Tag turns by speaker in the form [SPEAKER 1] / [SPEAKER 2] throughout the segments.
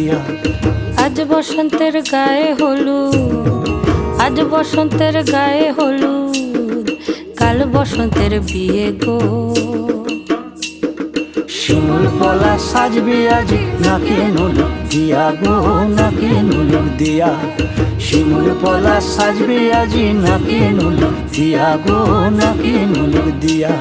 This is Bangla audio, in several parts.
[SPEAKER 1] দিয়া।
[SPEAKER 2] আজ বসন্তের গায়ে হলুদ, আজ বসন্তের গায়ে হলুদ, কাল বসন্তের বিয়ে গো।
[SPEAKER 1] শিমুল পলা সাজবে আজি নাকে নুলুক দিয়া গো, নাকে নুলুক দিয়া। শিমুল পলা সাজবে আজি নাকে নুলুক দিয়া গো, নাকে নুলুক দিয়া।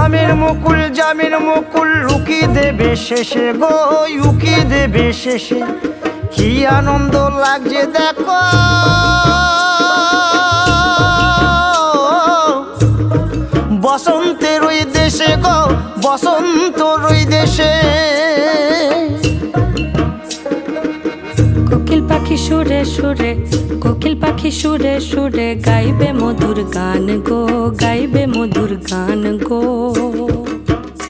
[SPEAKER 1] আমের মুকুল জামের মুকুল লুকি দেবে শেষে গো, উকি দেবে শেষে। কি আনন্দ লাগছে দেখো, বসন্তের ওই দেশে গো, বসন্তর ওই দেশে।
[SPEAKER 2] কোকিল পাখি সুরে সুরে, কোকিল পাখি সুরে সুরে গাইবে মধুর গান গো, গাইবে মধুর গান গো।